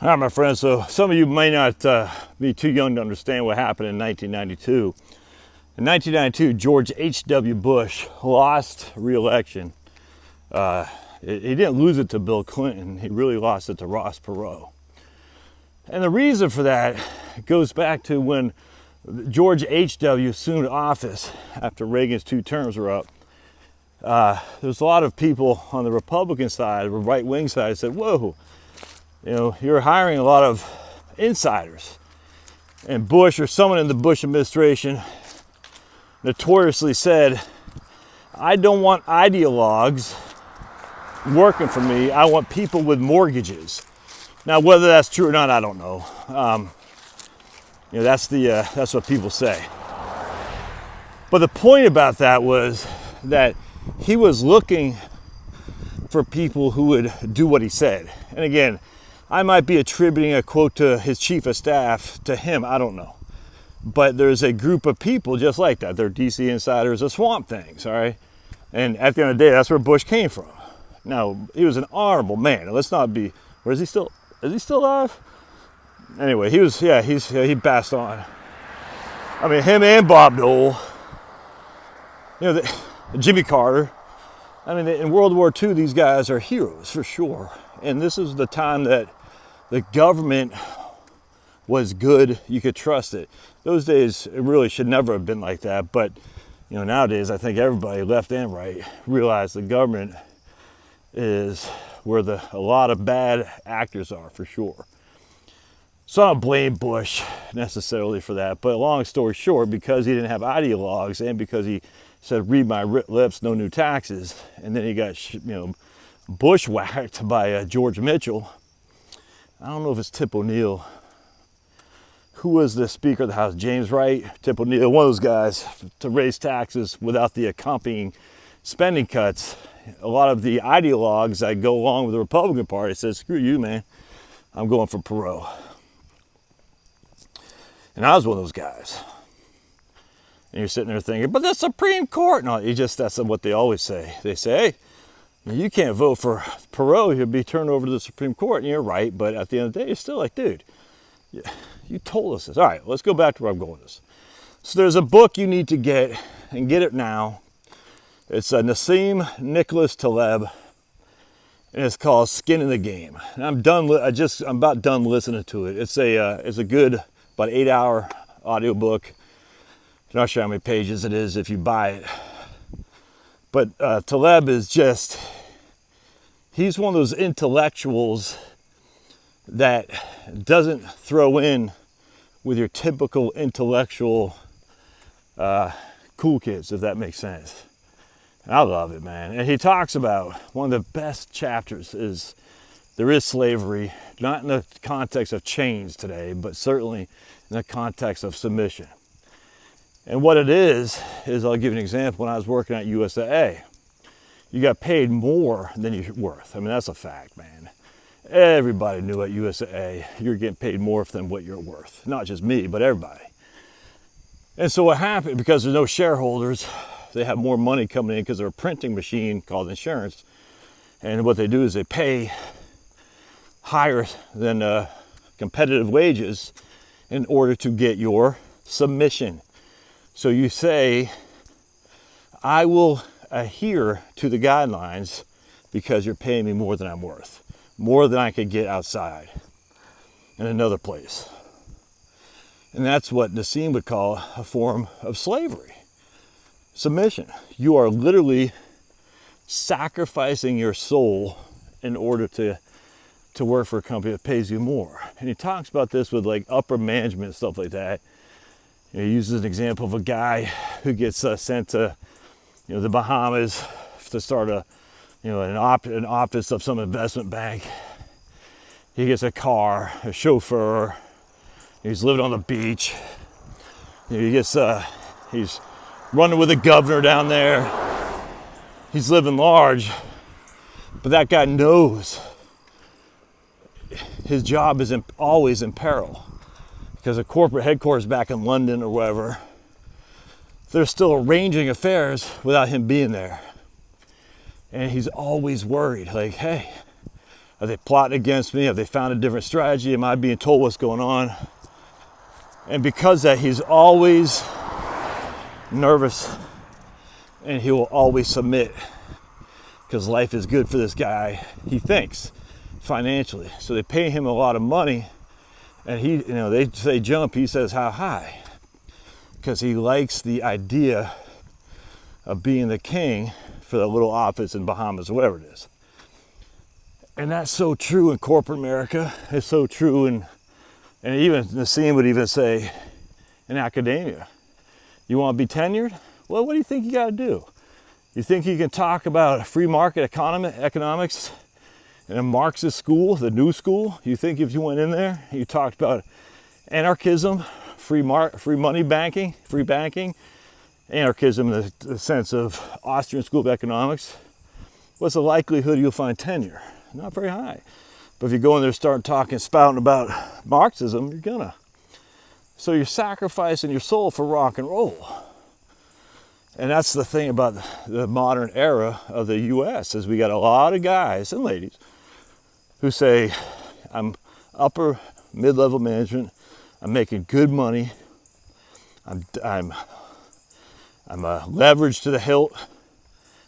All right, my friends, so some of you may not be too young to understand what happened in 1992. In 1992, George H.W. Bush lost re-election. He didn't lose it to Bill Clinton. He really lost it to Ross Perot. And the reason for that goes back to when George H.W. assumed office after Reagan's 2 terms were up. There's a lot of people on the Republican side, the right-wing side, said, whoa, you're hiring a lot of insiders. And Bush, or someone in the Bush administration, notoriously said, I don't want ideologues working for me. I want people with mortgages. Now, whether that's true or not, I don't know. That's what people say. But the point about that was that he was looking for people who would do what he said. And again, I might be attributing a quote to his chief of staff to him. I don't know. But there's a group of people just like that. They're DC insiders of Swamp Things, all right? And at the end of the day, that's where Bush came from. Now, he was an honorable man. Let's not be, where is he still? Is he still alive? Anyway, he passed on. I mean, him and Bob Dole, Jimmy Carter. I mean, in World War II, these guys are heroes for sure. And this is the time that the government was good. You could trust it. Those days, it really should never have been like that. But, nowadays, I think everybody, left and right, realize the government is where a lot of bad actors are for sure. So I don't blame Bush necessarily for that. But long story short, because he didn't have ideologues and because he said, read my lips, no new taxes, and then he got, bushwhacked by George Mitchell. I don't know if it's Tip O'Neill. Who was the Speaker of the House? James Wright, Tip O'Neill, one of those guys, to raise taxes without the accompanying spending cuts. A lot of the ideologues that go along with the Republican Party said, screw you, man. I'm going for Perot. And I was one of those guys. And you're sitting there thinking, but the Supreme Court. No, that's what they always say. They say, hey, you can't vote for Perot, you'll be turned over to the Supreme Court. And you're right, but at the end of the day, it's still like, dude, you told us this. All right, let's go back to where I'm going with this. So there's a book you need to get, and get it now. It's Nassim Nicholas Taleb, and it's called Skin in the Game. And I'm about done listening to it. It's a good, about 8-hour audiobook. I'm not sure how many pages it is if you buy it. But Taleb is he's one of those intellectuals that doesn't throw in with your typical intellectual cool kids, if that makes sense. And I love it, man. And he talks about one of the best chapters is there is slavery, not in the context of chains today, but certainly in the context of submission. And what it is I'll give you an example. When I was working at USAA, you got paid more than you're worth. I mean, that's a fact, man. Everybody knew at USAA you're getting paid more than what you're worth. Not just me, but everybody. And so what happened, because there's no shareholders, they have more money coming in because they're a printing machine called insurance. And what they do is they pay higher than competitive wages in order to get your submission. So you say, I will adhere to the guidelines because you're paying me more than I'm worth, more than I could get outside in another place. And that's what Nassim would call a form of slavery. Submission. You are literally sacrificing your soul in order to work for a company that pays you more. And he talks about this with like upper management and stuff like that. He uses an example of a guy who gets sent to the Bahamas to start an office of some investment bank. He gets a car, a chauffeur. He's living on the beach. He's running with the governor down there. He's living large, but that guy knows his job is always in peril because the corporate headquarters back in London or wherever, they're still arranging affairs without him being there. And he's always worried, like, hey, Are they plotting against me? Have they found a different strategy? Am I being told what's going on? And because that, he's always nervous and he will always submit because life is good for this guy, he thinks, financially. So they pay him a lot of money and he, they say jump, he says how high? Because he likes the idea of being the king for the little office in Bahamas, or whatever it is. And that's so true in corporate America. It's so true and even Nassim would even say in academia. You want to be tenured? Well, what do you think you got to do? You think you can talk about free market economics in a Marxist school, the new school? You think if you went in there, you talked about anarchism, free money banking, free banking, anarchism in the sense of Austrian School of Economics, what's the likelihood you'll find tenure? Not very high. But if you go in there and start spouting about Marxism, you're gonna. So you're sacrificing your soul for rock and roll. And that's the thing about the modern era of the US, is we got a lot of guys and ladies who say, I'm upper mid-level management, I'm making good money, I'm leveraged to the hilt,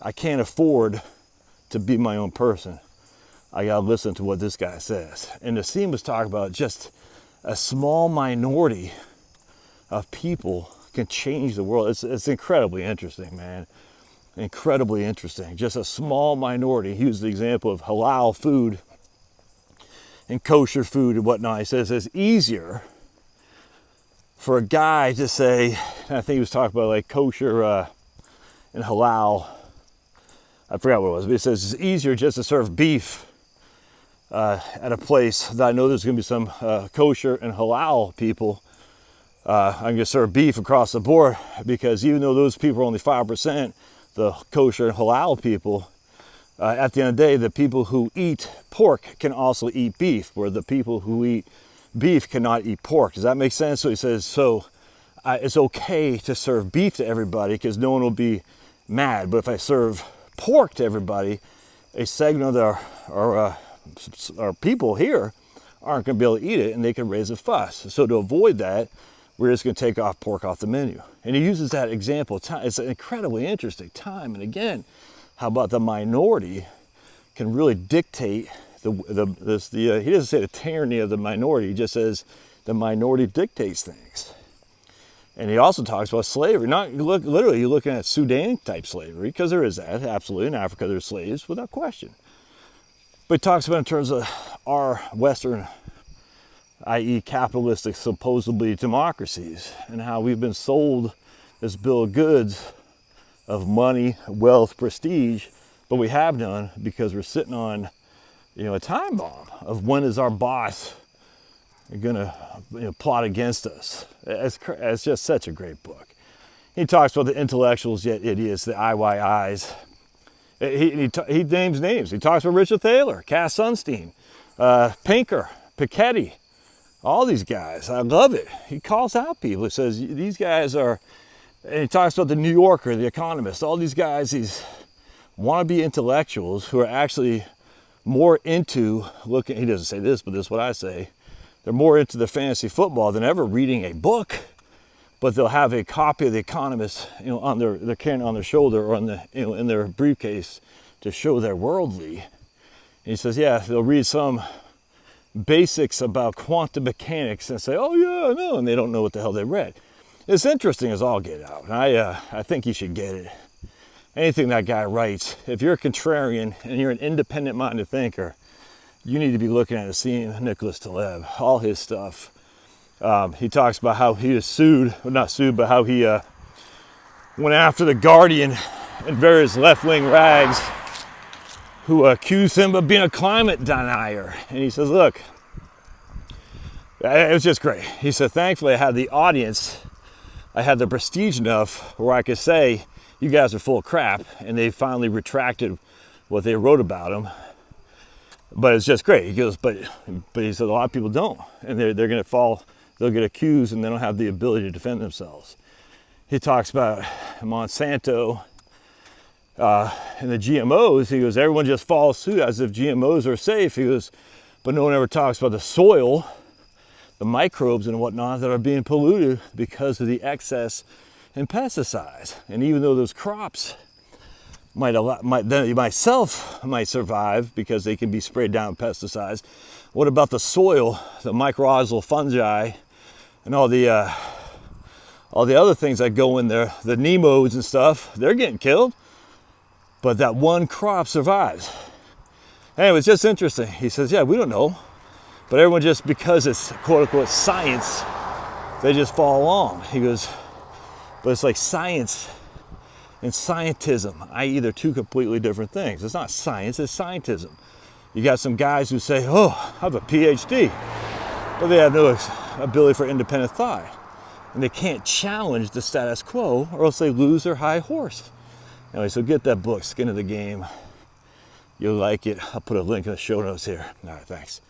I can't afford to be my own person. I gotta listen to what this guy says. And Nassim was talking about just a small minority of people can change the world. It's incredibly interesting, man. Incredibly interesting. Just a small minority. He used the example of halal food and kosher food and whatnot. He says it's easier for a guy to say, and I think he was talking about like kosher and halal. I forgot what it was, but he says it's easier just to serve beef at a place that I know there's going to be some kosher and halal people. I'm going to serve beef across the board, because even though those people are only 5%, the kosher and halal people, at the end of the day, the people who eat pork can also eat beef, where the people who eat beef cannot eat pork. Does that make sense? So he says, it's okay to serve beef to everybody because no one will be mad. But if I serve pork to everybody, a segment of our people here aren't going to be able to eat it, and they can raise a fuss. So to avoid that, we're just going to take off pork off the menu. And he uses that example. It's incredibly interesting time and again. How about the minority can really dictate he doesn't say the tyranny of the minority. He just says the minority dictates things. And he also talks about slavery. Literally, you're looking at Sudan type slavery, because there is that, absolutely. In Africa, there's slaves, without question. But he talks about in terms of our Western, i.e. capitalistic, supposedly democracies, and how we've been sold this bill of goods of money, wealth, prestige, but we have none because we're sitting on, a time bomb of when is our boss gonna plot against us. It's just such a great book. He talks about the intellectuals, yet idiots, the IYIs. He names names. He talks about Richard Thaler, Cass Sunstein, Pinker, Piketty, all these guys. I love it. He calls out people. He says these guys are, and he talks about the New Yorker, the Economist, all these guys, these wannabe intellectuals who are actually more into looking, he doesn't say this, but this is what I say, they're more into the fantasy football than ever reading a book, but they'll have a copy of the Economist, on they're carrying on their shoulder or on the, in their briefcase to show they're worldly. And he says, yeah, they'll read some basics about quantum mechanics and say, oh yeah, no, and they don't know what the hell they read. It's interesting as all get out. And I think you should get it. Anything that guy writes, if you're a contrarian and you're an independent-minded thinker, you need to be looking at Nassim Nicholas Taleb, all his stuff. He talks about how he was sued, well, not sued, but how he went after the Guardian and various left-wing rags who accused him of being a climate denier. And he says, look, it was just great. He said, thankfully I had the audience, I had the prestige enough where I could say, you guys are full of crap, and they finally retracted what they wrote about him. But it's just great. He goes, but he said a lot of people don't, and they're going to fall. They'll get accused, and they don't have the ability to defend themselves. He talks about Monsanto And the GMOs, he goes, everyone just follows suit as if GMOs are safe. He goes, but no one ever talks about the soil, the microbes and whatnot that are being polluted because of the excess in pesticides. And even though those crops myself might survive because they can be sprayed down with pesticides, what about the soil, the mycorrhizal fungi, and all the other things that go in there, the nemodes and stuff? They're getting killed, but that one crop survives. Anyway, it's just interesting. He says, yeah, we don't know, but everyone just, because it's quote unquote science, they just follow along. He goes, but it's like science and scientism, i.e. they're two completely different things. It's not science, it's scientism. You got some guys who say, oh, I have a PhD, but they have no ability for independent thought. And they can't challenge the status quo or else they lose their high horse. Anyway, so get that book, Skin of the Game. You'll like it. I'll put a link in the show notes here. All right, thanks.